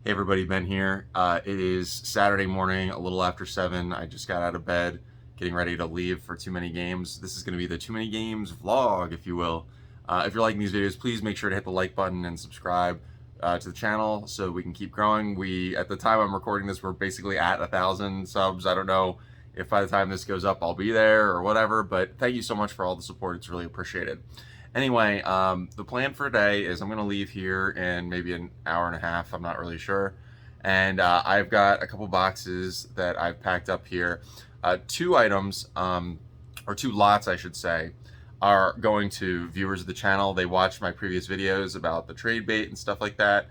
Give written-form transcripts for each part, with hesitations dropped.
Hey everybody, Ben here. It is Saturday morning, a little after 7. I just got out of bed, getting ready to leave for Too Many Games. This is going to be the Too Many Games vlog, if you will. If you're liking these videos, please make sure to hit the like button and subscribe to the channel so we can keep growing. At the time I'm recording this, we're basically at 1,000 subs. I don't know if by the time this goes up I'll be there or whatever, but thank you so much for all the support. It's really appreciated. Anyway, the plan for today is I'm going to leave here in maybe an hour and a half. I'm not really sure. And I've got a couple boxes that I've packed up here. Two items, or two lots, I should say, are going to viewers of the channel. They watched my previous videos about the trade bait and stuff like that.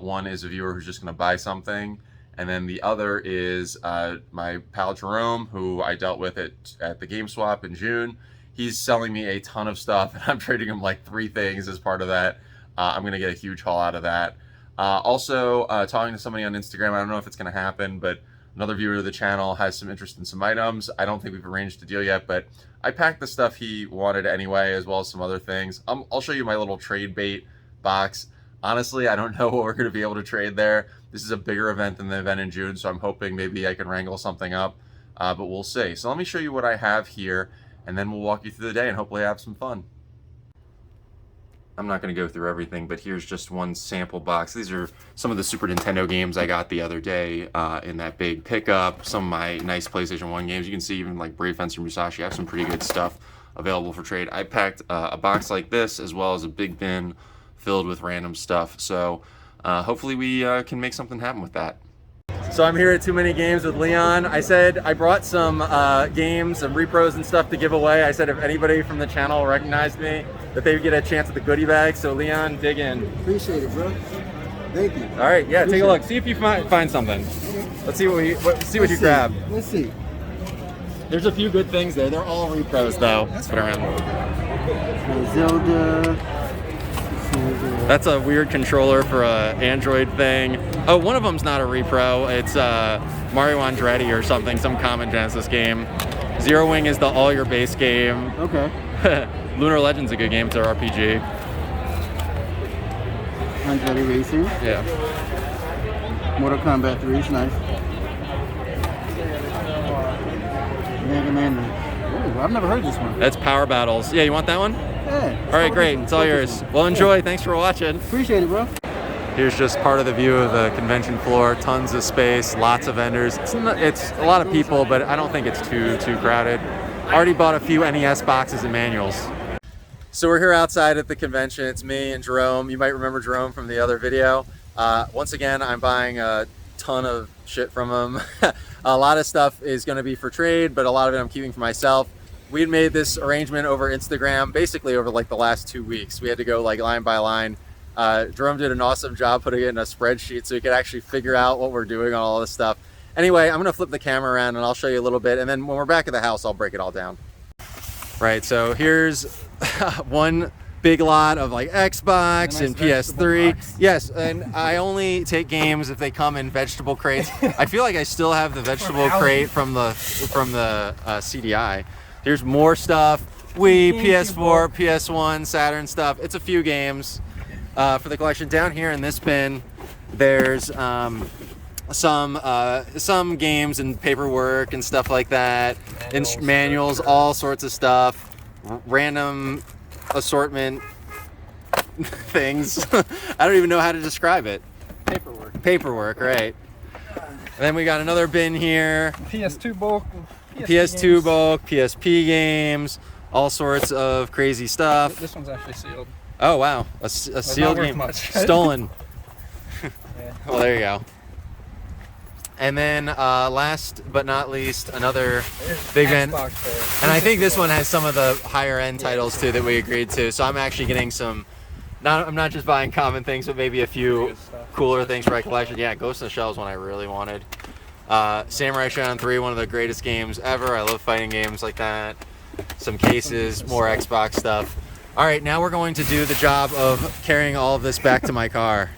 One is a viewer who's just going to buy something. And then the other is my pal Jerome, who I dealt with at the Game Swap in June. He's selling me a ton of stuff, and I'm trading him like 3 things as part of that. I'm going to get a huge haul out of that. Also, talking to somebody on Instagram, I don't know if it's going to happen, but another viewer of the channel has some interest in some items. I don't think we've arranged a deal yet, but I packed the stuff he wanted anyway, as well as some other things. I'll show you my little trade bait box. Honestly, I don't know what we're going to be able to trade there. This is a bigger event than the event in June, so I'm hoping maybe I can wrangle something up, but we'll see. So let me show you what I have here, and then we'll walk you through the day and hopefully have some fun. I'm not going to go through everything, but here's just one sample box. These are some of the Super Nintendo games I got the other day in that big pickup. Some of my nice PlayStation 1 games. You can see even like Brave Fencer Musashi. I have some pretty good stuff available for trade. I packed a box like this as well as a big bin filled with random stuff. So hopefully we can make something happen with that. So I'm here at Too Many Games with Leon. I said I brought some games, some repros and stuff to give away. I said if anybody from the channel recognized me, that they would get a chance at the goodie bag. So Leon, dig in. Appreciate it, bro. Thank you. All right, yeah, take a look. See if you find something. Let's see what you grab. Let's see. There's a few good things there. They're all repros though. That's Put around. Zelda. That's a weird controller for a Android thing. Oh, one of them's not a repro. It's Mario Andretti or something, some common Genesis game. Zero Wing is the all your base game. Okay. Lunar Legend's a good game. It's an RPG. Andretti Racing. Yeah. Mortal Kombat 3 is nice. Mega Man. Oh, I've never heard this one. That's Power Battles. Yeah, you want that one? Yeah. All right, great. It's all yours. Well, enjoy. Thanks for watching. Appreciate it, bro. Here's just part of the view of the convention floor. Tons of space, lots of vendors. It's a lot of people, but I don't think it's too crowded. Already bought a few NES boxes and manuals. So we're here outside at the convention. It's me and Jerome. You might remember Jerome from the other video. Once again, I'm buying a ton of shit from him. A lot of stuff is going to be for trade, but a lot of it I'm keeping for myself. We had made this arrangement over Instagram, basically over like the last 2 weeks. We had to go like line by line. Jerome did an awesome job putting it in a spreadsheet so we could actually figure out what we're doing on all this stuff. Anyway, I'm gonna flip the camera around and I'll show you a little bit, and then when we're back at the house, I'll break it all down. Right, so here's one big lot of like Xbox and PS3. Yes, and I only take games if they come in vegetable crates. I feel like I still have the vegetable crate from the CDI. Here's more stuff. Wii, PS4, PS1, Saturn stuff. It's a few games for the collection. Down here in this bin, there's some games and paperwork and stuff like that. Manuals, all sorts of stuff. Random assortment things. I don't even know how to describe it. Paperwork, right. And then we got another bin here. PS2 bulk. PS2 bulk, PSP games, all sorts of crazy stuff. This one's actually sealed. Oh wow, a sealed game, much. Stolen. Yeah. Well, there you go. And then last but not least, another big bin. And I think this one has some of the higher end titles too that we agreed to. So I'm actually getting some. I'm not just buying common things, but maybe a few cooler things for my collection. Yeah, Ghost in the Shell is one I really wanted. Samurai Shodown 3, one of the greatest games ever. I love fighting games like that. Some cases, more Xbox stuff. All right, now we're going to do the job of carrying all of this back to my car.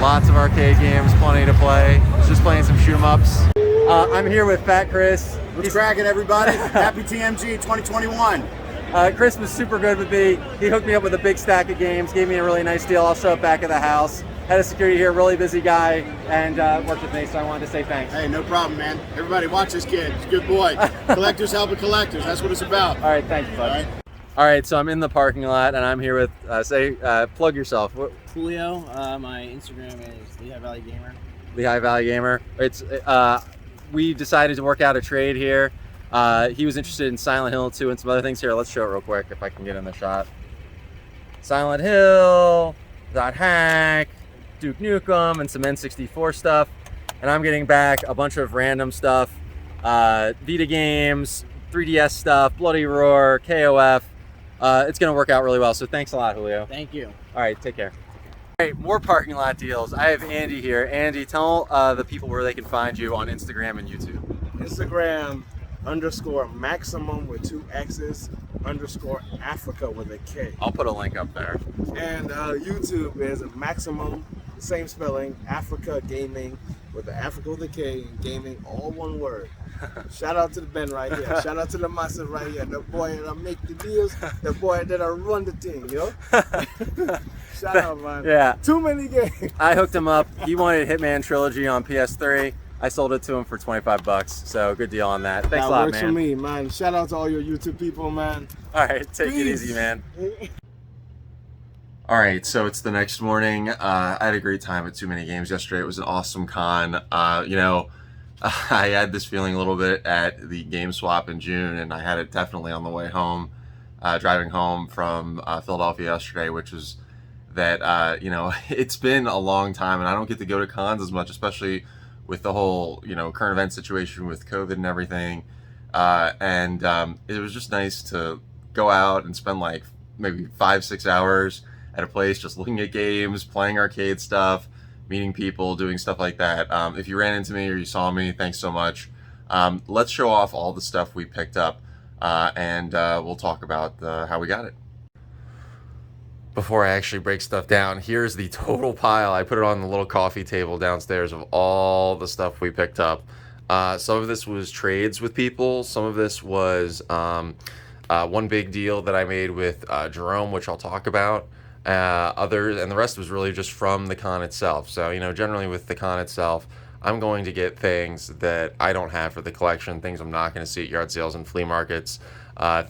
Lots of arcade games, plenty to play. Just playing some shoot 'em ups. I'm here with Fat Chris. What's cracking, everybody? Happy TMG 2021. Chris was super good with me. He hooked me up with a big stack of games, gave me a really nice deal. I'll show up back at the house. Head of security here, really busy guy, and worked with me, so I wanted to say thanks. Hey, no problem, man. Everybody watch this kid. He's a good boy. Collectors helping collectors. That's what it's about. All right, thanks, bud. All right. All right, so I'm in the parking lot, and I'm here with, plug yourself. Julio. My Instagram is Lehigh Valley Gamer. Lehigh Valley Gamer. We decided to work out a trade here. He was interested in Silent Hill 2 and some other things here. Let's show it real quick if I can get in the shot. Silent Hill, .hack, Duke Nukem, and some N64 stuff. And I'm getting back a bunch of random stuff. Vita games, 3DS stuff, Bloody Roar, KOF. It's going to work out really well, so thanks a lot, Julio. Thank you. All right, take care. All right, more parking lot deals. I have Andy here. Andy, tell the people where they can find you on Instagram and YouTube. Instagram _maximum with 2 X's _ Africa with a K. I'll put a link up there. And YouTube is maximum, same spelling, Africa Gaming with the Africa with a K, and gaming, all one word. Shout out to the Ben right here. Shout out to the massive right here. The boy that I make the deals, the boy that I run the thing, yo. Shout out, man. Yeah. Too many games. I hooked him up. He wanted Hitman Trilogy on PS3. I sold it to him for $25, so good deal on that. Thanks a lot, man. That works for me, man. Shout out to all your YouTube people, man. All right, take it Peace. easy, man. All right, so it's the next morning. I had a great time at Too Many Games yesterday. It was an awesome con. I had this feeling a little bit at the Game Swap in June, and I had it definitely on the way home, driving home from Philadelphia yesterday, which was that, it's been a long time, and I don't get to go to cons as much, especially with the whole, current event situation with COVID and everything. It was just nice to go out and spend like maybe 5-6 hours at a place just looking at games, playing arcade stuff, meeting people, doing stuff like that. If you ran into me or you saw me, thanks so much. Let's show off all the stuff we picked up, and we'll talk about how we got it. Before I actually break stuff down, here's the total pile. I put it on the little coffee table downstairs of all the stuff we picked up. Some of this was trades with people. Some of this was one big deal that I made with Jerome, which I'll talk about. And the rest was really just from the con itself. So, generally with the con itself, I'm going to get things that I don't have for the collection, things I'm not going to see at yard sales and flea markets,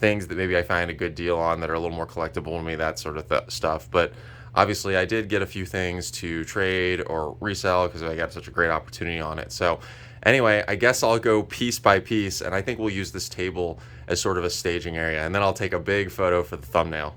things that maybe I find a good deal on that are a little more collectible to me, that sort of stuff. But obviously I did get a few things to trade or resell because I got such a great opportunity on it. So anyway, I guess I'll go piece by piece, and I think we'll use this table as sort of a staging area, and then I'll take a big photo for the thumbnail.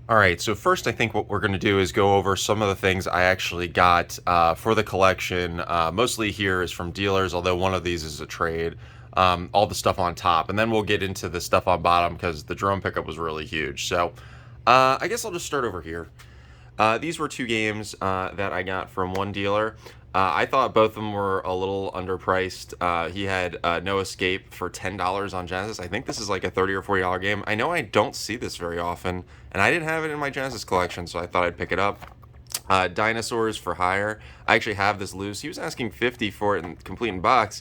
All right, so first I think what we're going to do is go over some of the things I actually got for the collection. Mostly here is from dealers, although one of these is a trade. All the stuff on top, and then we'll get into the stuff on bottom because the drone pickup was really huge. So I guess I'll just start over here. These were 2 games that I got from one dealer. I thought both of them were a little underpriced. He had No Escape for $10 on Genesis. I think this is like a $30 or $40 game. I know I don't see this very often, and I didn't have it in my Genesis collection, so I thought I'd pick it up. Dinosaurs for Hire. I actually have this loose. He was asking $50 for it in complete in box,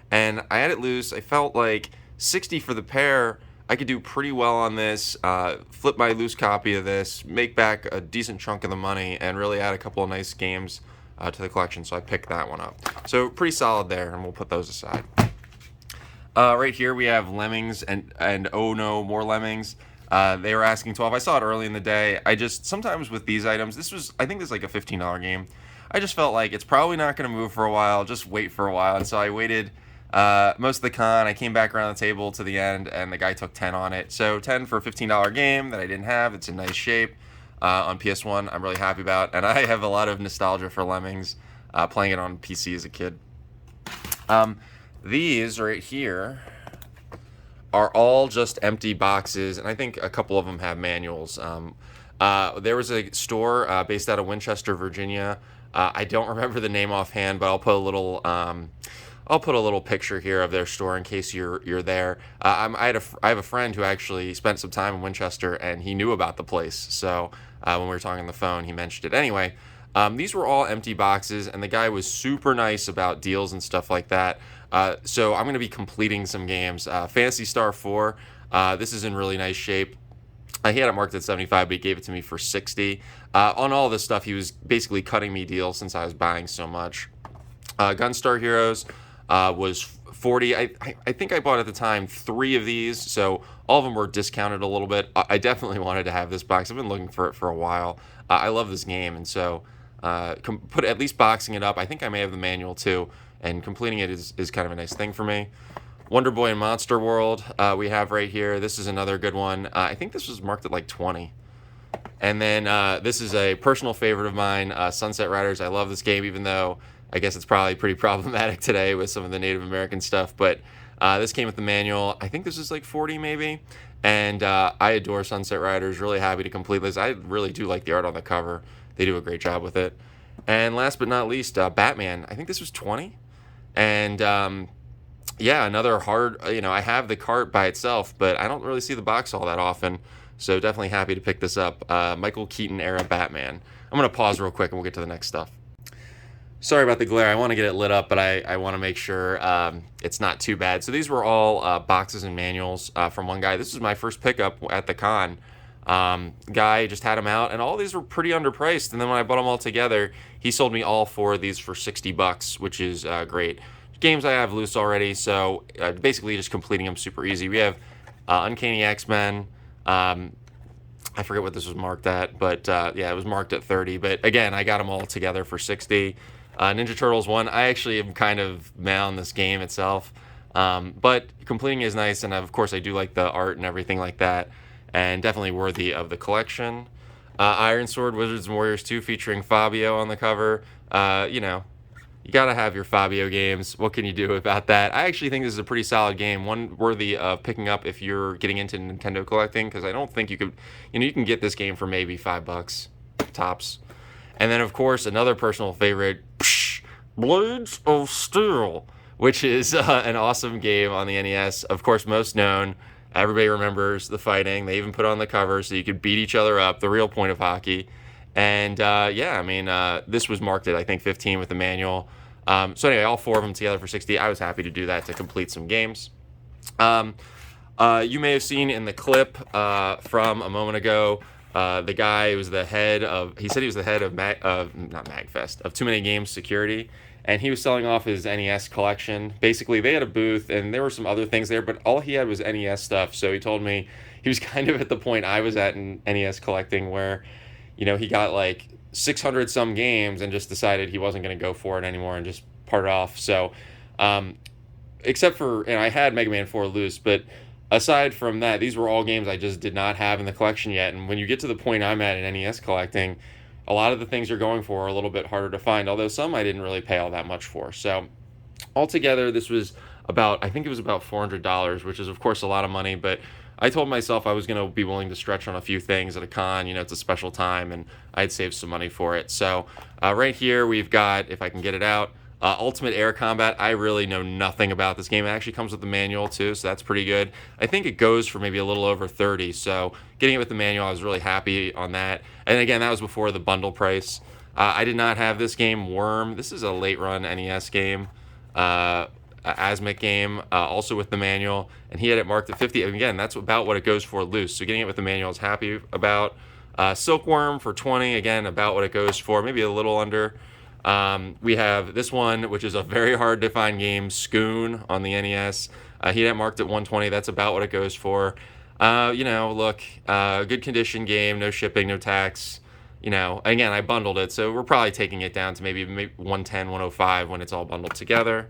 and I had it loose. I felt like $60 for the pair. I could do pretty well on this, flip my loose copy of this, make back a decent chunk of the money, and really add a couple of nice games to the collection, so I picked that one up. So pretty solid there, and we'll put those aside. Right here we have Lemmings and oh no, more Lemmings. They were asking $12. I saw it early in the day. Sometimes with these items, I think this is like a $15 game. I just felt like it's probably not going to move for a while, just wait for a while, and so I waited most of the con. I came back around the table to the end, and the guy took 10 on it. So 10 for a $15 game that I didn't have. It's in nice shape. On PS1, I'm really happy about, and I have a lot of nostalgia for Lemmings, playing it on PC as a kid. These right here are all just empty boxes, and I think a couple of them have manuals. There was a store based out of Winchester, Virginia. I don't remember the name offhand, but I'll put a little picture here of their store in case you're there. I have a friend who actually spent some time in Winchester, and he knew about the place. So when we were talking on the phone, he mentioned it. Anyway, these were all empty boxes, and the guy was super nice about deals and stuff like that. So I'm going to be completing some games. Phantasy Star 4, this is in really nice shape. He had it marked at 75, but he gave it to me for 60. On all this stuff, he was basically cutting me deals since I was buying so much. Gunstar Heroes was 40. I think I bought at the time 3 of these, so all of them were discounted a little bit. I definitely wanted to have this box. I've been looking for it for a while. I love this game, and so put at least boxing it up. I think I may have the manual too, and completing it is kind of a nice thing for me. Wonder Boy and Monster World we have right here. This is another good one. I think this was marked at like 20. And then this is a personal favorite of mine, Sunset Riders. I love this game, even though I guess it's probably pretty problematic today with some of the Native American stuff. But this came with the manual. I think this is like 40 maybe. And I adore Sunset Riders. Really happy to complete this. I really do like the art on the cover. They do a great job with it. And last but not least, Batman. I think this was 20. And yeah, another hard, I have the cart by itself, but I don't really see the box all that often. So definitely happy to pick this up. Michael Keaton era Batman. I'm going to pause real quick and we'll get to the next stuff. Sorry about the glare. I want to get it lit up, but I want to make sure it's not too bad. So these were all boxes and manuals from one guy. This is my first pickup at the con. Guy just had them out, and all these were pretty underpriced. And then when I bought them all together, he sold me all 4 of these for $60, which is great. Games I have loose already, so basically just completing them super easy. We have Uncanny XMen. I forget what this was marked at, but yeah, it was marked at 30. But again, I got them all together for 60. Ninja Turtles 1, I actually am kind of meh on this game itself, but completing is nice, and of course I do like the art and everything like that, and definitely worthy of the collection. Iron Sword Wizards and Warriors 2 featuring Fabio on the cover. You gotta have your Fabio games. What can you do about that? I actually think this is a pretty solid game, one worthy of picking up if you're getting into Nintendo collecting, because I don't think you could, you can get this game for maybe $5 tops. And then of course another personal favorite, Blades of Steel, which is an awesome game on the NES. Of course, most known. Everybody remembers the fighting. They even put on the cover so you could beat each other up. The real point of hockey. And yeah, I mean, this was marked at I think 15 with the manual. So anyway, all 4 of them together for 60. I was happy to do that to complete some games. You may have seen in the clip from a moment ago, the guy was the head of, he said he was the head of not MagFest, of Too Many Games Security, and he was selling off his NES collection. Basically, they had a booth, and there were some other things there, but all he had was NES stuff. So he told me he was kind of at the point I was at in NES collecting, where he got like 600 some games and just decided he wasn't going to go for it anymore and just parted off. So except for, and I had Mega Man 4 loose, but aside from that, these were all games I just did not have in the collection yet. And when you get to the point I'm at in NES collecting, a lot of the things you're going for are a little bit harder to find, although some I didn't really pay all that much for. So altogether, this was about, I think it was about $400, which is of course a lot of money, but I told myself I was going to be willing to stretch on a few things at a con. It's a special time, and I'd save some money for it. So right here we've got, if I can get it out, Ultimate Air Combat. I really know nothing about this game. It actually comes with the manual too, so that's pretty good. I think it goes for maybe a little over 30, so getting it with the manual, I was really happy on that. And again, that was before the bundle price. I did not have this game, Worm. This is a late run NES game. Asmic game, also with the manual, and he had it marked at 50. And again, that's about what it goes for loose, so getting it with the manual I was happy about. Silkworm for 20, again, about what it goes for, maybe a little under. We have this one, which is a very hard to find game, Scoon on the NES. He had it marked at 120, that's about what it goes for. Look, good condition game, no shipping, no tax. Again, I bundled it, so we're probably taking it down to maybe 110, 105 when it's all bundled together.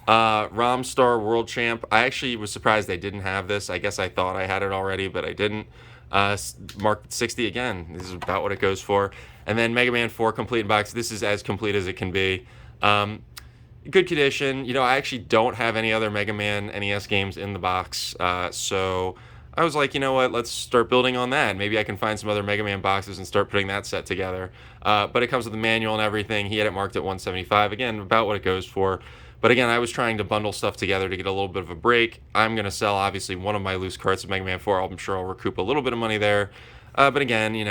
Romstar World Champ. I actually was surprised they didn't have this. I guess I thought I had it already, but I didn't. Marked 60 again. This is about what it goes for. And then Mega Man 4 complete box. This is as complete as it can be. Good condition. I actually don't have any other Mega Man NES games in the box. So I was like, you know what? Let's start building on that. Maybe I can find some other Mega Man boxes and start putting that set together. But it comes with the manual and everything. He had it marked at 175. Again, about what it goes for. But again, I was trying to bundle stuff together to get a little bit of a break. I'm going to sell, obviously, one of my loose carts of Mega Man 4. I'm sure I'll recoup a little bit of money there. But again, you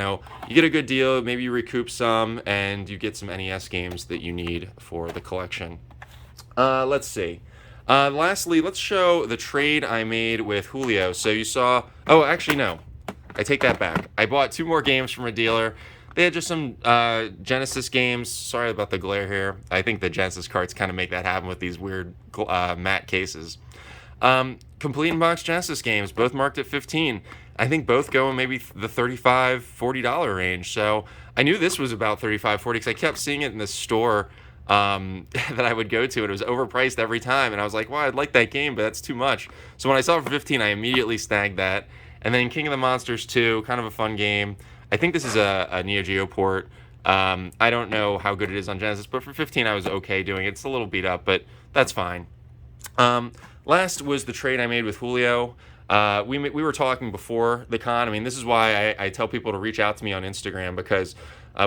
get a good deal. Maybe you recoup some, and you get some NES games that you need for the collection. Let's see. Lastly, let's show the trade I made with Julio. So you saw... Oh, actually, no. I take that back. I bought 2 more games from a dealer. They had just some Genesis games. Sorry about the glare here. I think the Genesis carts kind of make that happen with these weird matte cases. Complete in box Genesis games, both marked at 15. I think both go in maybe the $35, $40 range. So I knew this was about $35, $40 because I kept seeing it in the store that I would go to, and it was overpriced every time. And I was like, well, I'd like that game, but that's too much. So when I saw it for 15, I immediately snagged that. And then King of the Monsters 2, kind of a fun game. I think this is a Neo Geo port. I don't know how good it is on Genesis, but for 15 I was okay doing it. It's a little beat up, but that's fine. Last was the trade I made with Julio. We were talking before the con. I mean, this is why I tell people to reach out to me on Instagram, because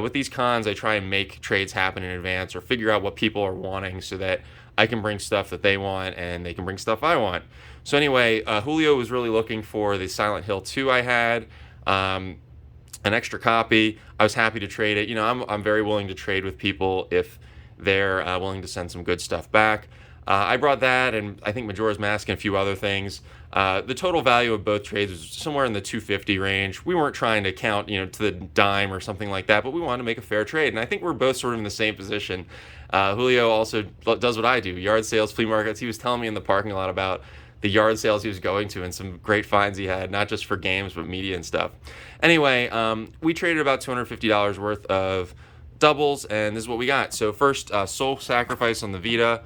with these cons I try and make trades happen in advance or figure out what people are wanting so that I can bring stuff that they want and they can bring stuff I want. So anyway, Julio was really looking for the Silent Hill 2 I had. An extra copy. I was happy to trade it. You know, I'm very willing to trade with people if they're willing to send some good stuff back. I brought that, and I think Majora's Mask and a few other things. The total value of both trades was somewhere in the $250 range. We weren't trying to count, you know, to the dime or something like that, but we wanted to make a fair trade, and I think we're both sort of in the same position. Julio also does what I do: yard sales, flea markets. He was telling me in the parking lot about the yard sales he was going to and some great finds he had, not just for games, but media and stuff. Anyway, we traded about $250 worth of doubles, and this is what we got. So first, Soul Sacrifice on the Vita.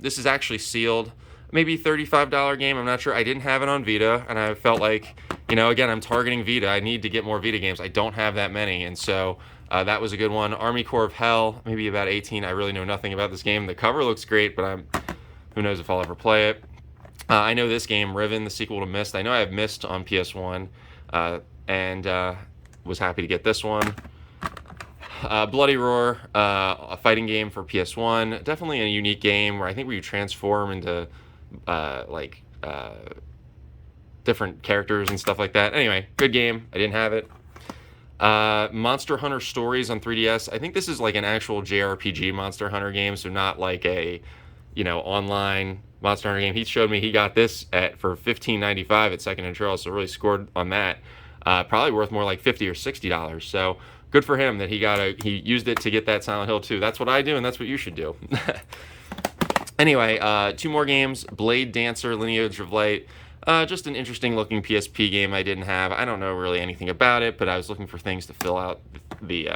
This is actually sealed. Maybe $35 game, I'm not sure. I didn't have it on Vita, and I felt like, you know, again, I'm targeting Vita. I need to get more Vita games. I don't have that many, and so that was a good one. Army Corps of Hell, maybe about 18. I really know nothing about this game. The cover looks great, but who knows if I'll ever play it. I know this game, Riven, the sequel to Myst. I know I have Myst on PS1, and was happy to get this one. Bloody Roar, a fighting game for PS1. Definitely a unique game where I think we transform into different characters and stuff like that. Anyway, good game. I didn't have it. Monster Hunter Stories on 3DS. I think this is like an actual JRPG Monster Hunter game, so not like a, you know, online Monster Hunter game. He showed me he got this for $15.95 at Second and Trail, so really scored on that. Probably worth more like $50 or $60. So good for him that he used it to get that Silent Hill 2. That's what I do, and that's what you should do. Anyway, 2 more games. Blade Dancer, Lineage of Light. Just an interesting looking PSP game I didn't have. I don't know really anything about it, but I was looking for things to fill out the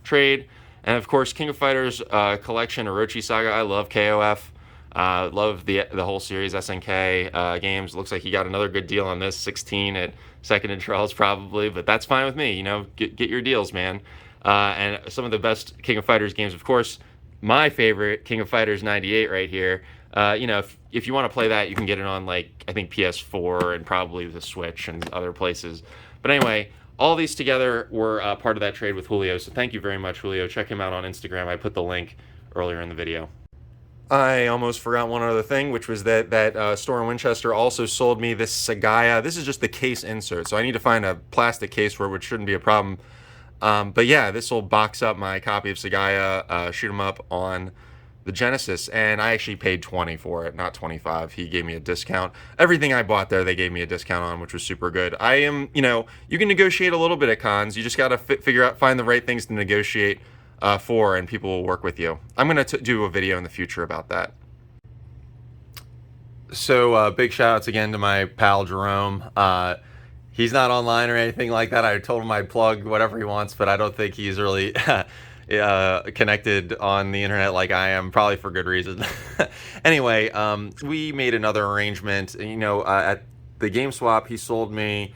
trade. And of course, King of Fighters collection, Orochi Saga. I love KOF. Love the whole series, SNK games. Looks like he got another good deal on this, 16 at Second and Trails probably, but that's fine with me. You know, get your deals, man. And some of the best King of Fighters games, of course, my favorite, King of Fighters 98 right here. You know, if you want to play that, you can get it on, like, I think PS4 and probably the Switch and other places. But anyway, all these together were part of that trade with Julio, so thank you very much, Julio. Check him out on Instagram. I put the link earlier in the video. I almost forgot one other thing, which was that store in Winchester also sold me this Sagaya. This is just the case insert, so I need to find a plastic case for it, which shouldn't be a problem. But yeah, this will box up my copy of Sagaya, shoot 'em up on the Genesis, and I actually paid $20 for it, not $25. He gave me a discount. Everything I bought there, they gave me a discount on, which was super good. You know, you can negotiate a little bit at cons. You just got to find the right things to negotiate for, and people will work with you. I'm going to do a video in the future about that. So big shout outs again to my pal Jerome. He's not online or anything like that. I told him I'd plug whatever he wants, but I don't think he's really connected on the internet like I am, probably for good reason. Anyway, we made another arrangement. You know, at the Game Swap, he sold me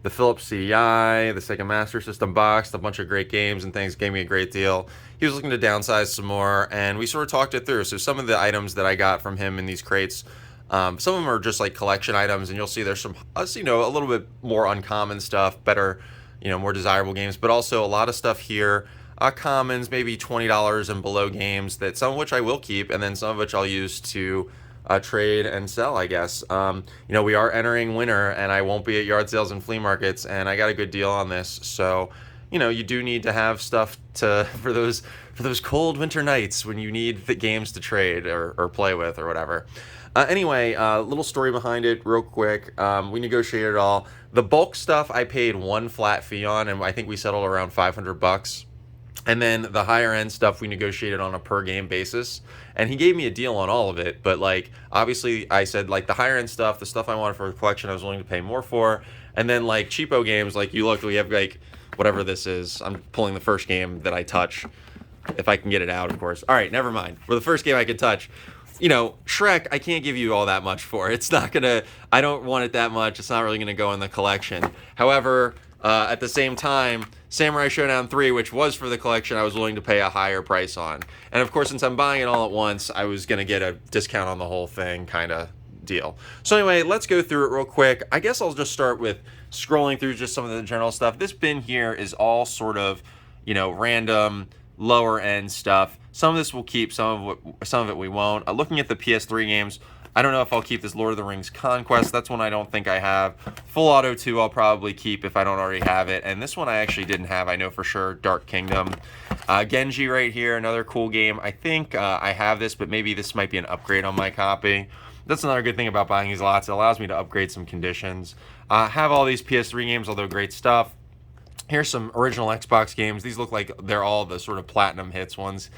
the Philips CDI, the Sega Master System boxed, a bunch of great games and things, gave me a great deal. He was looking to downsize some more, and we sort of talked it through. So some of the items that I got from him in these crates, some of them are just like collection items, and you'll see there's some, you know, a little bit more uncommon stuff, better, you know, more desirable games, but also a lot of stuff here, commons, maybe $20 and below games, that some of which I will keep, and then some of which I'll use to trade and sell, I guess. You know, we are entering winter, and I won't be at yard sales and flea markets, and I got a good deal on this, so you do need to have stuff for those cold winter nights when you need the games to trade or play with or whatever. Anyway, little story behind it real quick. We negotiated it all. The bulk stuff I paid one flat fee on, and I think we settled around $500. And then the higher end stuff we negotiated on a per game basis. And he gave me a deal on all of it. But like, obviously I said like the higher end stuff, the stuff I wanted for the collection, I was willing to pay more for. And then like cheapo games, like you look, we have like whatever this is. I'm pulling the first game that I touch. If I can get it out, of course. All right, never mind. For the first game I could touch, Shrek, I can't give you all that much for. It's not gonna, I don't want it that much. It's not really gonna go in the collection. However, at the same time, Samurai Showdown 3, which was for the collection, I was willing to pay a higher price on. And of course, since I'm buying it all at once, I was gonna get a discount on the whole thing kind of deal. So anyway, let's go through it real quick. I guess I'll just start with scrolling through just some of the general stuff. This bin here is all sort of, random, lower end stuff. Some of this we'll keep, some of it we won't. Looking at the PS3 games, I don't know if I'll keep this Lord of the Rings Conquest. That's one I don't think I have. Full Auto 2 I'll probably keep if I don't already have it. And this one I actually didn't have, I know for sure, Dark Kingdom. Genji right here, another cool game. I think I have this, but maybe this might be an upgrade on my copy. That's another good thing about buying these lots. It allows me to upgrade some conditions. Have all these PS3 games, although great stuff. Here's some original Xbox games. These look like they're all the sort of platinum hits ones.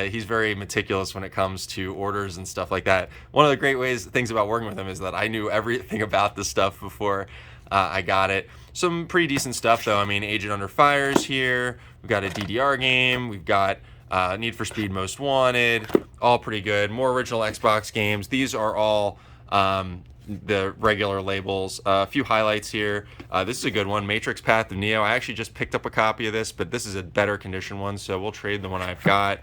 He's very meticulous when it comes to orders and stuff like that. One of the great things about working with him is that I knew everything about this stuff before I got it. Some pretty decent stuff though. I mean, Agent Under Fire's here. We've got a DDR game. We've got Need for Speed Most Wanted. All pretty good. More original Xbox games. These are all the regular labels. A few highlights here. This is a good one, Matrix Path of Neo. I actually just picked up a copy of this, but this is a better condition one, so we'll trade the one I've got.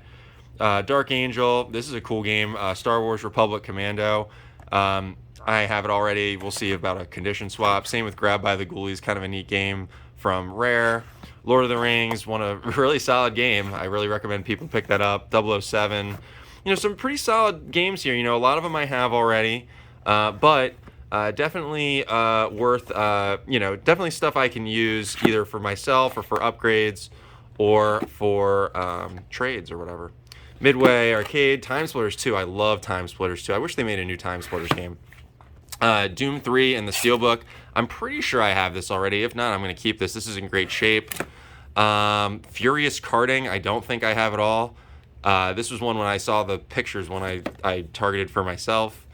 Dark Angel, this is a cool game. Star Wars Republic Commando. I have it already. We'll see about a condition swap. Same with Grab by the Ghoulies, kind of a neat game from Rare. Lord of the Rings, a really solid game. I really recommend people pick that up. 007. Some pretty solid games here. A lot of them I have already. But definitely worth, definitely stuff I can use either for myself or for upgrades or for trades or whatever. Midway Arcade, Time Splitters 2. I love Time Splitters 2. I wish they made a new Time Splitters game. Doom 3 and the Steelbook. I'm pretty sure I have this already. If not, I'm going to keep this. This is in great shape. Furious Karting. I don't think I have it all. This was one when I saw the pictures when I targeted for myself.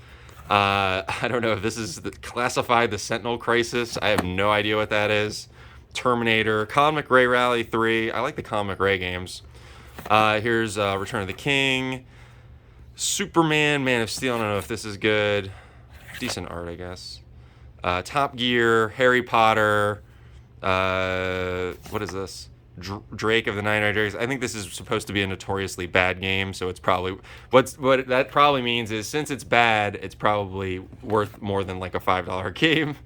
I don't know if this is classified the Sentinel Crisis. I have no idea what that is. Terminator, Colin McRae Rally 3. I like the Colin McRae games. Here's Return of the King. Superman, Man of Steel. I don't know if this is good. Decent art, I guess. Top Gear, Harry Potter. What is this? Drake of the Nine Dragons. I think this is supposed to be a notoriously bad game, so it's probably what that probably means is since it's bad, it's probably worth more than like a $5 game.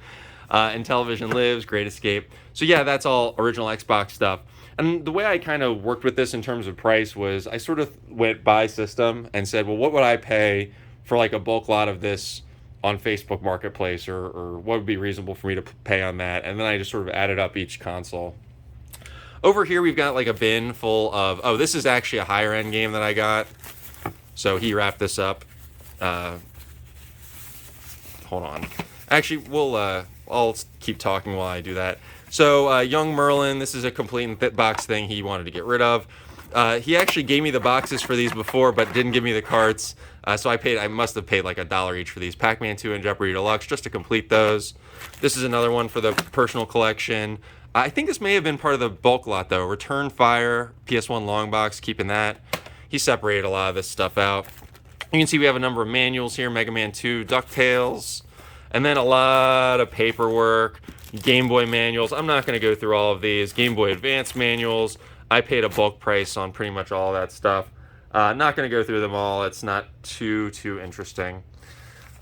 Intellivision Lives, Great Escape. So yeah, that's all original Xbox stuff. And the way I kind of worked with this in terms of price was I sort of went by system and said, well, what would I pay for like a bulk lot of this on Facebook Marketplace, or what would be reasonable for me to pay on that? And then I just sort of added up each console. Over here, we've got like a bin full of, oh, this is actually a higher end game that I got. So he wrapped this up. Hold on. Actually, I'll keep talking while I do that. So Young Merlin, this is a complete box thing he wanted to get rid of. He actually gave me the boxes for these before, but didn't give me the carts. So I must have paid like $1 each for these. Pac-Man 2 and Jeopardy Deluxe just to complete those. This is another one for the personal collection. I think this may have been part of the bulk lot though. Return Fire, PS1 long box, keeping that. He separated a lot of this stuff out. You can see we have a number of manuals here. Mega Man 2, DuckTales, and then a lot of paperwork. Game Boy manuals. I'm not going to go through all of these. Game Boy Advance manuals. I paid a bulk price on pretty much all that stuff. Not going to go through them all. It's not too interesting.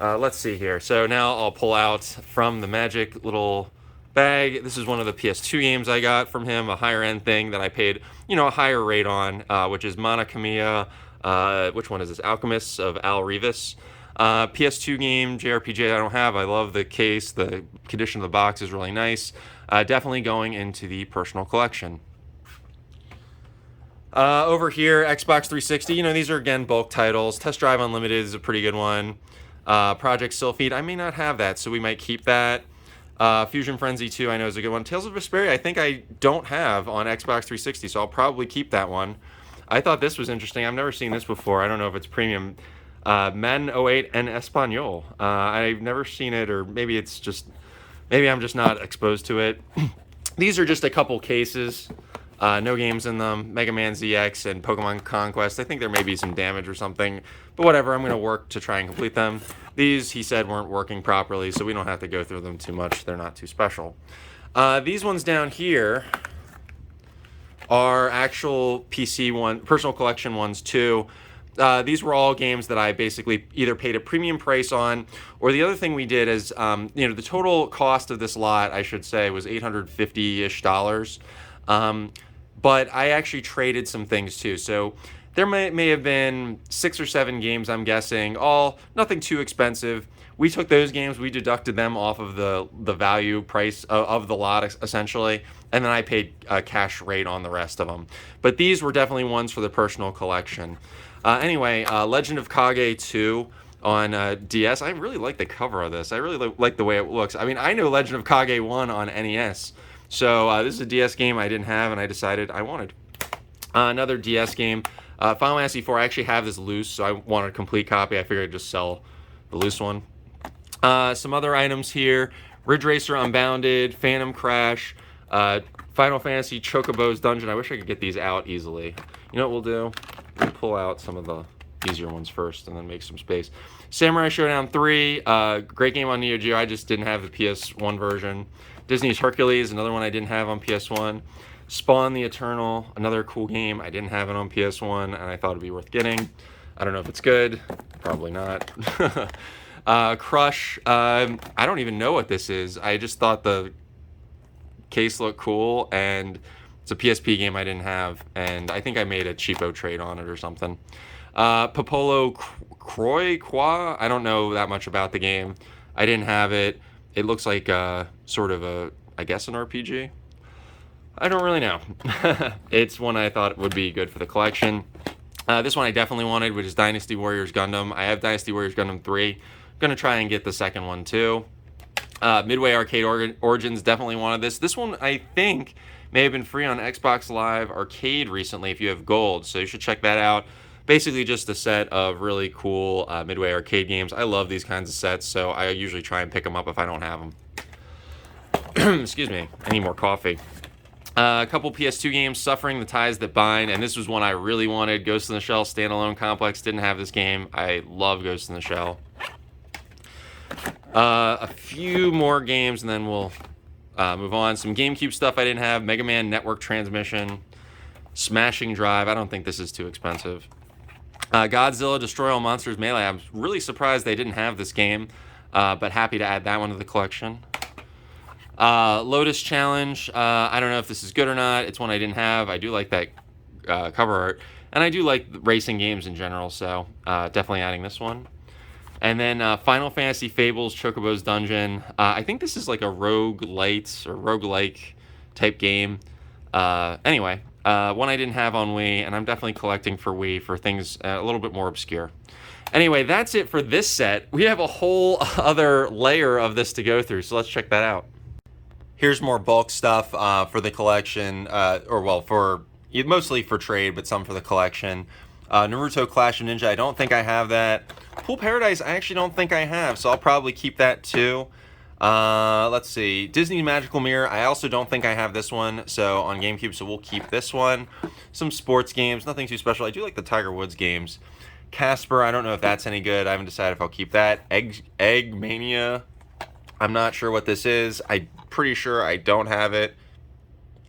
Let's see here. So now I'll pull out from the magic little bag. This is one of the PS2 games I got from him, a higher end thing that I paid, a higher rate on, which is Mana Khemia. Which one is this? Alchemists of Al Revis. PS2 game, JRPG I don't have. I love the case. The condition of the box is really nice. Definitely going into the personal collection. Over here, Xbox 360. These are again bulk titles. Test Drive Unlimited is a pretty good one. Project Sylphid, I may not have that, so we might keep that. Fusion Frenzy 2, I know is a good one. Tales of Vesperia, I think I don't have on Xbox 360, so I'll probably keep that one. I thought this was interesting. I've never seen this before. I don't know if it's premium. Men 08 en Español. I've never seen it, or maybe I'm just not exposed to it. These are just a couple cases. No games in them. Mega Man ZX and Pokemon Conquest. I think there may be some damage or something, but whatever. I'm going to work to try and complete them. These, he said, weren't working properly, so we don't have to go through them too much. They're not too special. These ones down here are actual personal collection ones too. These were all games that I basically either paid a premium price on, or the other thing we did is, the total cost of this lot, I should say, was $850-ish. But I actually traded some things too. So there may have been 6 or 7 games, I'm guessing, all nothing too expensive. We took those games, we deducted them off of the value price of the lot, essentially, and then I paid a cash rate on the rest of them. But these were definitely ones for the personal collection. Anyway, Legend of Kage 2 on DS. I really like the cover of this. I really like the way it looks. I mean, I know Legend of Kage 1 on NES. So this is a DS game I didn't have, and I decided I wanted. Another DS game, Final Fantasy IV. I actually have this loose, so I wanted a complete copy. I figured I'd just sell the loose one. Some other items here. Ridge Racer Unbounded, Phantom Crash, Final Fantasy Chocobo's Dungeon. I wish I could get these out easily. You know what we'll do? We'll pull out some of the easier ones first and then make some space. Samurai Showdown 3, great game on Neo Geo. I just didn't have the PS1 version. Disney's Hercules, another one I didn't have on PS1. Spawn the Eternal, another cool game. I didn't have it on PS1, and I thought it'd be worth getting. I don't know if it's good. Probably not. Crush, I don't even know what this is. I just thought the case looked cool, and it's a PSP game I didn't have, and I think I made a cheapo trade on it or something. Popolo Croix, I don't know that much about the game. I didn't have it. It looks like sort of I guess an RPG. I don't really know. It's one I thought would be good for the collection. This one I definitely wanted, which is Dynasty Warriors Gundam. I have Dynasty Warriors Gundam 3. I'm going to try and get the second one too. Midway Arcade Origins, definitely wanted this. This one I think may have been free on Xbox Live Arcade recently if you have gold, so you should check that out. Basically just a set of really cool Midway Arcade games. I love these kinds of sets, so I usually try and pick them up if I don't have them. Excuse me, I need more coffee. A couple PS2 games, Suffering, The Ties That Bind, and this was one I really wanted. Ghost in the Shell Standalone Complex, didn't have this game. I love Ghost in the Shell. A few more games, and then we'll move on. Some GameCube stuff I didn't have. Mega Man Network Transmission, Smashing Drive. I don't think this is too expensive. Godzilla Destroy All Monsters Melee. I'm really surprised they didn't have this game, but happy to add that one to the collection. Lotus Challenge. I don't know if this is good or not. It's one I didn't have. I do like that cover art, and I do like racing games in general, so definitely adding this one. And then Final Fantasy Fables Chocobo's Dungeon. I think this is like a roguelite or roguelike type game. Anyway, one I didn't have on Wii, and I'm definitely collecting for Wii for things a little bit more obscure. Anyway, that's it for this set. We have a whole other layer of this to go through, so let's check that out. Here's more bulk stuff for the collection, mostly for trade, but some for the collection. Naruto Clash of Ninja, I don't think I have that. Pool Paradise, I actually don't think I have, so I'll probably keep that too. Let's see. Disney Magical Mirror, I also don't think I have this one, so on GameCube, so we'll keep this one. Some sports games, nothing too special. I do like the Tiger Woods games. Casper, I don't know if that's any good. I haven't decided if I'll keep that. Egg Mania, I'm not sure what this is. I'm pretty sure I don't have it.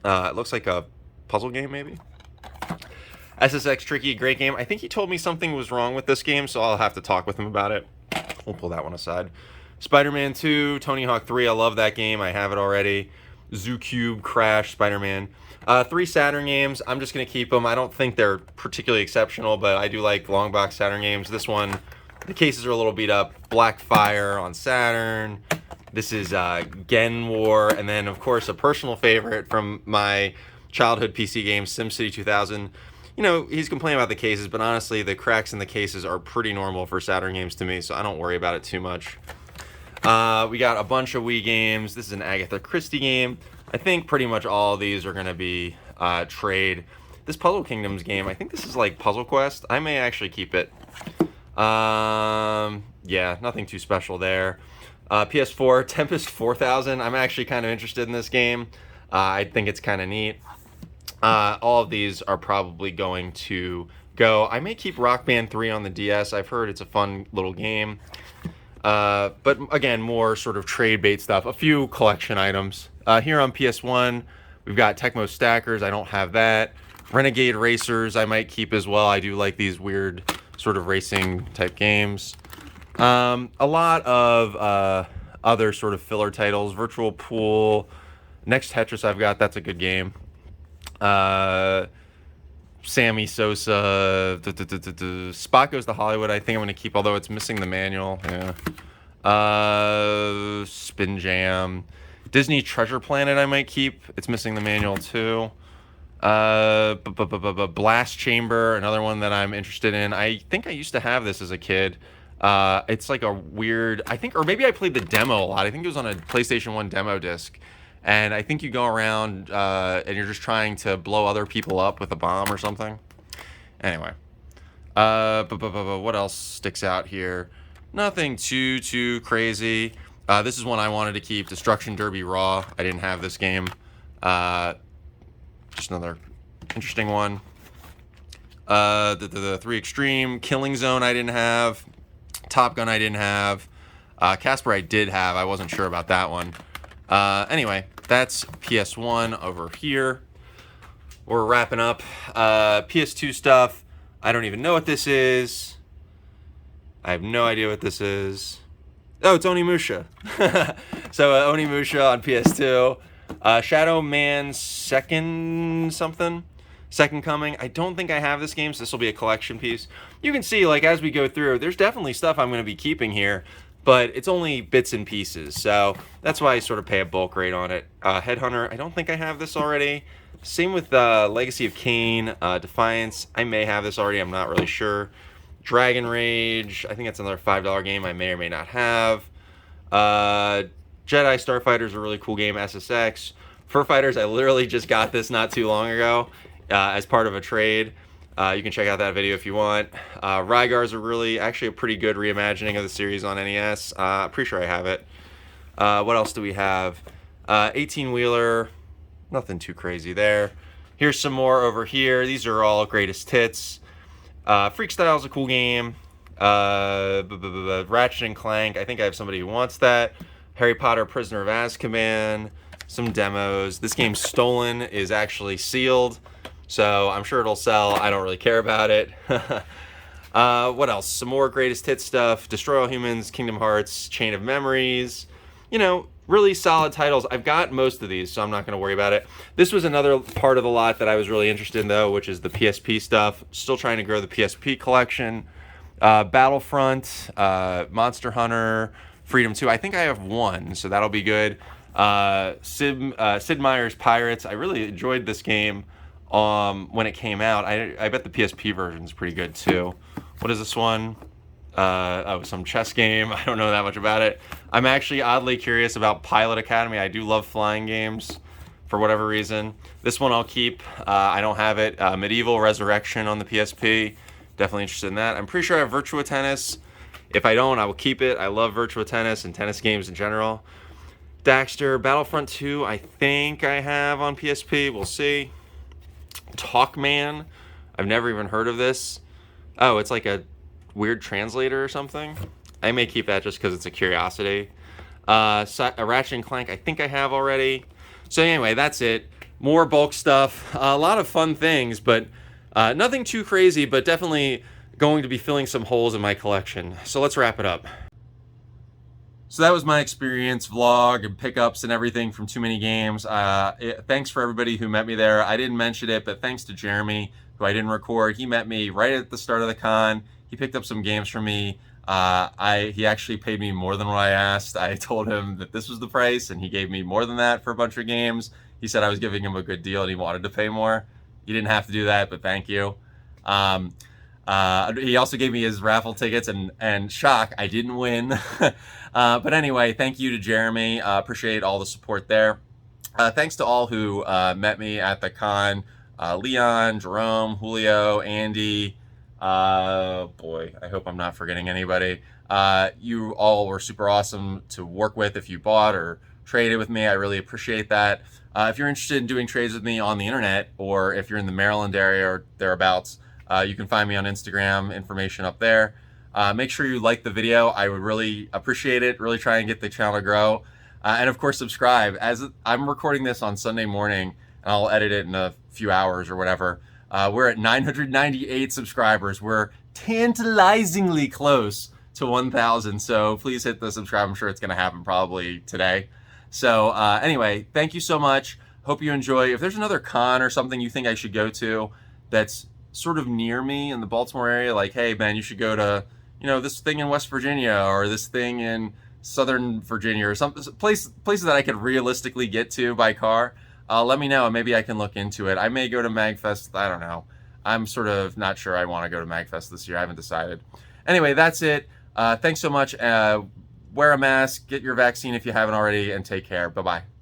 It looks like a puzzle game, maybe? SSX Tricky, great game. I think he told me something was wrong with this game, so I'll have to talk with him about it. We'll pull that one aside. Spider-Man 2, Tony Hawk 3, I love that game. I have it already. Zoo Cube, Crash, Spider-Man. 3 Saturn games, I'm just going to keep them. I don't think they're particularly exceptional, but I do like long box Saturn games. This one, the cases are a little beat up. Black Fire on Saturn. This is Gen War, and then, of course, a personal favorite from my childhood PC game, SimCity 2000. You know, he's complaining about the cases, but honestly, the cracks in the cases are pretty normal for Saturn games to me, so I don't worry about it too much. We got a bunch of Wii games. This is an Agatha Christie game. I think pretty much all of these are going to be trade. This Puzzle Kingdoms game, I think this is like Puzzle Quest. I may actually keep it. Yeah, nothing too special there. PS4, Tempest 4000. I'm actually kind of interested in this game. I think it's kind of neat. All of these are probably going to go. I may keep Rock Band 3 on the DS. I've heard it's a fun little game. But again, more sort of trade bait stuff. A few collection items. Here on PS1, we've got Tecmo Stackers. I don't have that. Renegade Racers I might keep as well. I do like these weird sort of racing type games. A lot of other sort of filler titles. Virtual Pool. Next Tetris I've got. That's a good game. Sammy Sosa, Spot Goes to Hollywood. I think I'm going to keep, although it's missing the manual. Yeah. Spin Jam, Disney Treasure Planet. I might keep. It's missing the manual too. Blast Chamber, another one that I'm interested in. I think I used to have this as a kid. It's like a weird. I think, or maybe I played the demo a lot. I think it was on a PlayStation 1 demo disc. And I think you go around and you're just trying to blow other people up with a bomb or something. Anyway. What else sticks out here? Nothing too crazy. This is one I wanted to keep. Destruction Derby Raw. I didn't have this game. Just another interesting one. The 3 Extreme. Killing Zone I didn't have. Top Gun I didn't have. Casper I did have. I wasn't sure about that one. Anyway, that's PS1 over here. We're wrapping up. PS2 stuff. I don't even know what this is. I have no idea what this is. Oh, it's Onimusha. So Onimusha on PS2. Shadow Man Second Coming. I don't think I have this game, so this will be a collection piece. You can see, like, as we go through, there's definitely stuff I'm going to be keeping here. But it's only bits and pieces, so that's why I sort of pay a bulk rate on it. Headhunter, I don't think I have this already. Same with Legacy of Kain, Defiance. I may have this already, I'm not really sure. Dragon Rage, I think that's another $5 game I may or may not have. Jedi Starfighter is a really cool game, SSX. Fur Fighters, I literally just got this not too long ago as part of a trade. You can check out that video if you want. Rygar's actually a pretty good reimagining of the series on NES. Pretty sure I have it. What else do we have? 18-wheeler. Nothing too crazy there. Here's some more over here. These are all greatest hits. Freakstyle's a cool game. Ratchet and Clank. I think I have somebody who wants that. Harry Potter Prisoner of Azkaban. Some demos. This game Stolen is actually sealed. So I'm sure it'll sell. I don't really care about it. What else? Some more greatest hit stuff. Destroy All Humans, Kingdom Hearts, Chain of Memories. You know, really solid titles. I've got most of these, so I'm not going to worry about it. This was another part of the lot that I was really interested in, though, which is the PSP stuff. Still trying to grow the PSP collection. Battlefront, Monster Hunter, Freedom 2. I think I have one, so that'll be good. Sid Meier's Pirates. I really enjoyed this game. When it came out. I bet the PSP version is pretty good too. What is this one? Some chess game. I don't know that much about it. I'm actually oddly curious about Pilot Academy. I do love flying games for whatever reason. This one I'll keep. I don't have it. Medieval Resurrection on the PSP. Definitely interested in that. I'm pretty sure I have Virtua Tennis. If I don't, I will keep it. I love Virtua Tennis and tennis games in general. Daxter, Battlefront 2, I think I have on PSP. We'll see. Talkman. I've never even heard of this. Oh, it's like a weird translator or something. I may keep that just because it's a curiosity. A Ratchet and Clank, I think I have already. So anyway, that's it. More bulk stuff. A lot of fun things, but nothing too crazy, but definitely going to be filling some holes in my collection. So let's wrap it up. So that was my experience, vlog, and pickups and everything from Too Many Games. Thanks for everybody who met me there. I didn't mention it, but thanks to Jeremy, who I didn't record. He met me right at the start of the con. He picked up some games from me. He actually paid me more than what I asked. I told him that this was the price, and he gave me more than that for a bunch of games. He said I was giving him a good deal, and he wanted to pay more. You didn't have to do that, but thank you. He also gave me his raffle tickets, and shock, I didn't win. But anyway, thank you to Jeremy. Appreciate all the support there. Thanks to all who met me at the con. Leon, Jerome, Julio, Andy. Boy, I hope I'm not forgetting anybody. You all were super awesome to work with if you bought or traded with me. I really appreciate that. If you're interested in doing trades with me on the internet, or if you're in the Maryland area or thereabouts, you can find me on Instagram, information up there. Make sure you like the video. I would really appreciate it. Really try and get the channel to grow. And of course, subscribe. As I'm recording this on Sunday morning, and I'll edit it in a few hours or whatever. We're at 998 subscribers. We're tantalizingly close to 1,000. So please hit the subscribe. I'm sure it's going to happen probably today. So anyway, thank you so much. Hope you enjoy. If there's another con or something you think I should go to that's sort of near me in the Baltimore area, like, hey, man, you should go to, you know, this thing in West Virginia or this thing in Southern Virginia or some places that I could realistically get to by car, let me know and maybe I can look into it. I may go to MagFest. I don't know. I'm sort of not sure I want to go to MagFest this year. I haven't decided. Anyway, that's it. Thanks so much. Wear a mask, get your vaccine if you haven't already, and take care. Bye-bye.